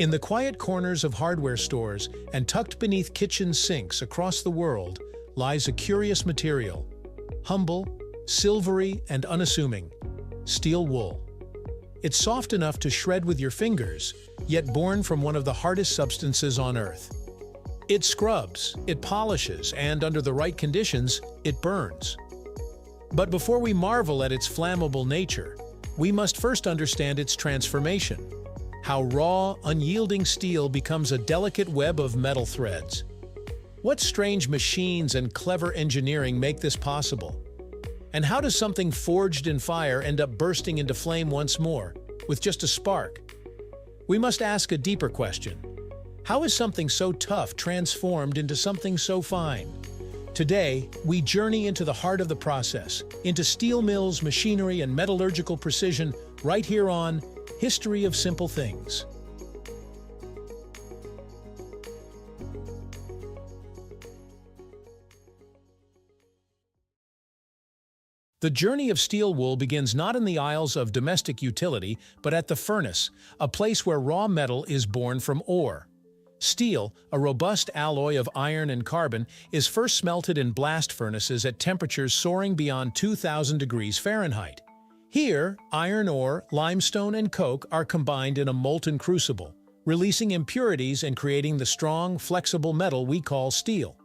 In the quiet corners of hardware stores and tucked beneath kitchen sinks across the world lies a curious material. Humble, silvery, and unassuming. Steel wool. It's soft enough to shred with your fingers, yet born from one of the hardest substances on Earth. It scrubs, it polishes, and under the right conditions, it burns. But before we marvel at its flammable nature, we must first understand its transformation. How raw, unyielding steel becomes a delicate web of metal threads. What strange machines and clever engineering make this possible? And how does something forged in fire end up bursting into flame once more, with just a spark? We must ask a deeper question. How is something so tough transformed into something so fine? Today, we journey into the heart of the process, into steel mills, machinery, and metallurgical precision, right here on History of Simple Things. The journey of steel wool begins not in the aisles of domestic utility, but at the furnace, a place where raw metal is born from ore. Steel, a robust alloy of iron and carbon, is first smelted in blast furnaces at temperatures soaring beyond 2,000 degrees Fahrenheit. Here, iron ore, limestone, and coke are combined in a molten crucible, releasing impurities and creating the strong, flexible metal we call steel.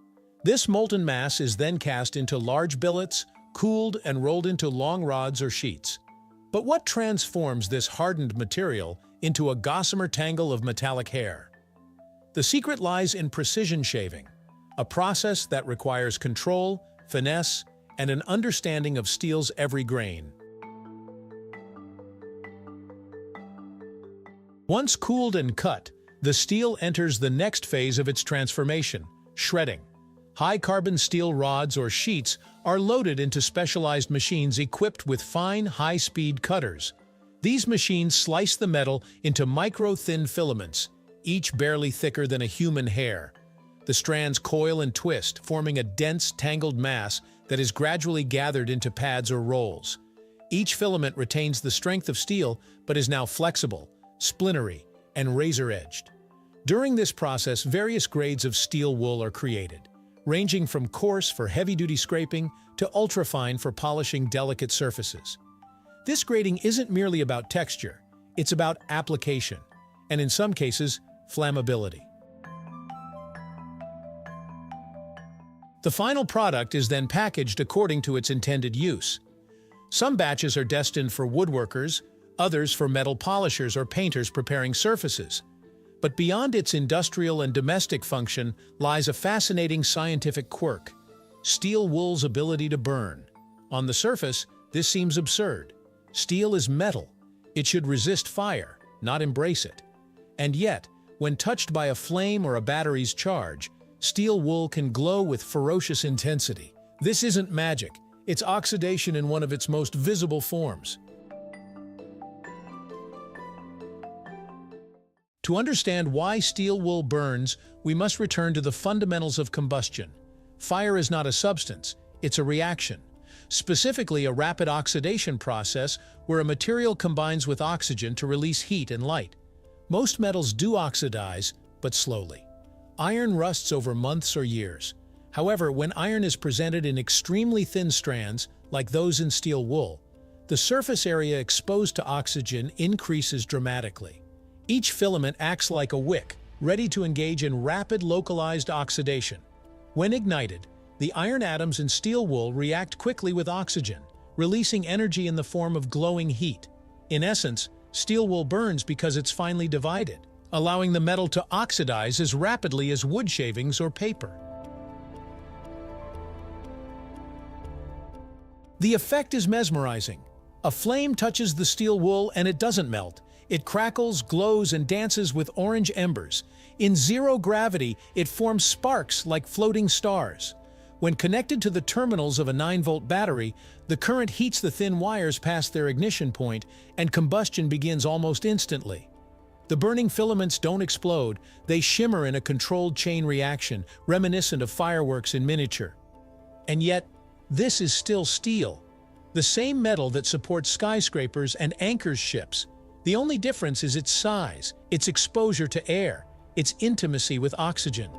This molten mass is then cast into large billets, cooled, and rolled into long rods or sheets. But what transforms this hardened material into a gossamer tangle of metallic hair? The secret lies in precision shaving, a process that requires control, finesse, and an understanding of steel's every grain. Once cooled and cut, the steel enters the next phase of its transformation, shredding. High-carbon steel rods or sheets are loaded into specialized machines equipped with fine, high-speed cutters. These machines slice the metal into micro-thin filaments, each barely thicker than a human hair. The strands coil and twist, forming a dense, tangled mass that is gradually gathered into pads or rolls. Each filament retains the strength of steel, but is now flexible, splintery, and razor-edged. During this process, various grades of steel wool are created, ranging from coarse for heavy-duty scraping to ultrafine for polishing delicate surfaces. This grading isn't merely about texture, it's about application, and in some cases, flammability. The final product is then packaged according to its intended use. Some batches are destined for woodworkers, others for metal polishers or painters preparing surfaces. But beyond its industrial and domestic function lies a fascinating scientific quirk: steel wool's ability to burn. On the surface, this seems absurd. Steel is metal. It should resist fire, not embrace it. And yet, when touched by a flame or a battery's charge, steel wool can glow with ferocious intensity. This isn't magic. It's oxidation in one of its most visible forms. To understand why steel wool burns, we must return to the fundamentals of combustion. Fire is not a substance, it's a reaction. Specifically, a rapid oxidation process where a material combines with oxygen to release heat and light. Most metals do oxidize, but slowly. Iron rusts over months or years. However, when iron is presented in extremely thin strands, like those in steel wool, the surface area exposed to oxygen increases dramatically. Each filament acts like a wick, ready to engage in rapid localized oxidation. When ignited, the iron atoms in steel wool react quickly with oxygen, releasing energy in the form of glowing heat. In essence, steel wool burns because it's finely divided, allowing the metal to oxidize as rapidly as wood shavings or paper. The effect is mesmerizing. A flame touches the steel wool and it doesn't melt. It crackles, glows, and dances with orange embers. In zero gravity, it forms sparks like floating stars. When connected to the terminals of a 9-volt battery, the current heats the thin wires past their ignition point, and combustion begins almost instantly. The burning filaments don't explode, they shimmer in a controlled chain reaction, reminiscent of fireworks in miniature. And yet, this is still steel, the same metal that supports skyscrapers and anchors ships. The only difference is its size, its exposure to air, its intimacy with oxygen.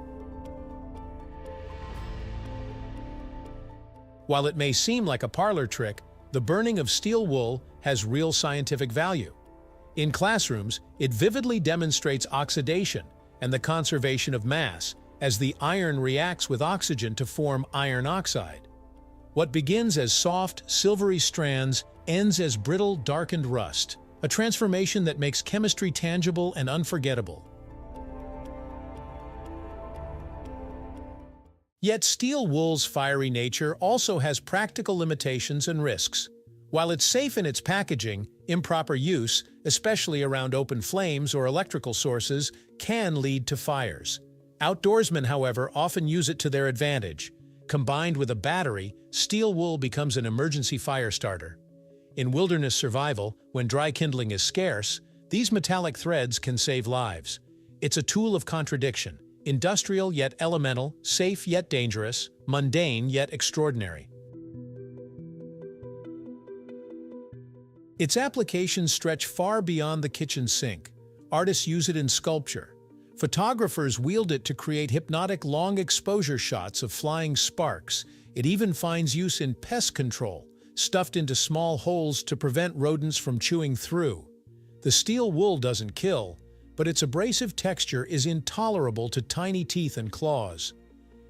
While it may seem like a parlor trick, the burning of steel wool has real scientific value. In classrooms, it vividly demonstrates oxidation and the conservation of mass as the iron reacts with oxygen to form iron oxide. What begins as soft, silvery strands ends as brittle, darkened rust, a transformation that makes chemistry tangible and unforgettable. Yet steel wool's fiery nature also has practical limitations and risks. While it's safe in its packaging, improper use, especially around open flames or electrical sources, can lead to fires. Outdoorsmen, however, often use it to their advantage. Combined with a battery, steel wool becomes an emergency fire starter. In wilderness survival, when dry kindling is scarce, these metallic threads can save lives. It's a tool of contradiction, industrial yet elemental, safe yet dangerous, mundane yet extraordinary. Its applications stretch far beyond the kitchen sink. Artists use it in sculpture. Photographers wield it to create hypnotic long-exposure shots of flying sparks. It even finds use in pest control, stuffed into small holes to prevent rodents from chewing through. The steel wool doesn't kill, but its abrasive texture is intolerable to tiny teeth and claws.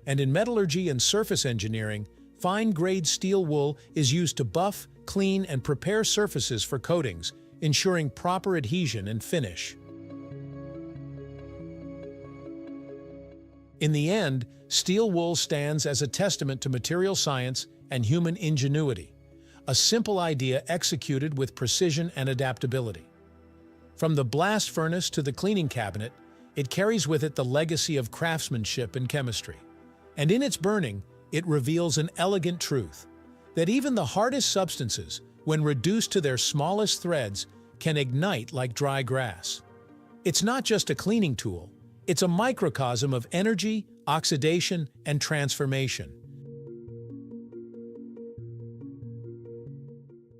And in metallurgy and surface engineering, fine-grade steel wool is used to buff, clean, and prepare surfaces for coatings, ensuring proper adhesion and finish. In the end, steel wool stands as a testament to material science and human ingenuity, a simple idea executed with precision and adaptability. From the blast furnace to the cleaning cabinet, it carries with it the legacy of craftsmanship and chemistry. And in its burning, it reveals an elegant truth, that even the hardest substances, when reduced to their smallest threads, can ignite like dry grass. It's not just a cleaning tool, it's a microcosm of energy, oxidation, and transformation.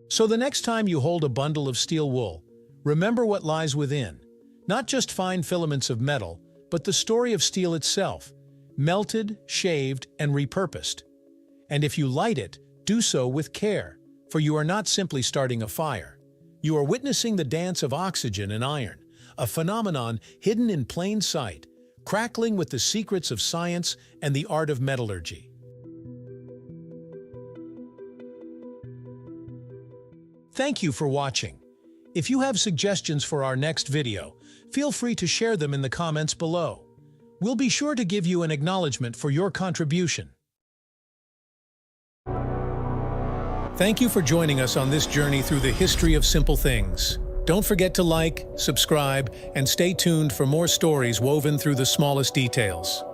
So the next time you hold a bundle of steel wool, remember what lies within. Not just fine filaments of metal, but the story of steel itself, melted, shaved, and repurposed. And if you light it, do so with care, for you are not simply starting a fire. You are witnessing the dance of oxygen and iron, a phenomenon hidden in plain sight, crackling with the secrets of science and the art of metallurgy. Thank you for watching. If you have suggestions for our next video, feel free to share them in the comments below. We'll be sure to give you an acknowledgement for your contribution. Thank you for joining us on this journey through the history of simple things. Don't forget to like, subscribe, and stay tuned for more stories woven through the smallest details.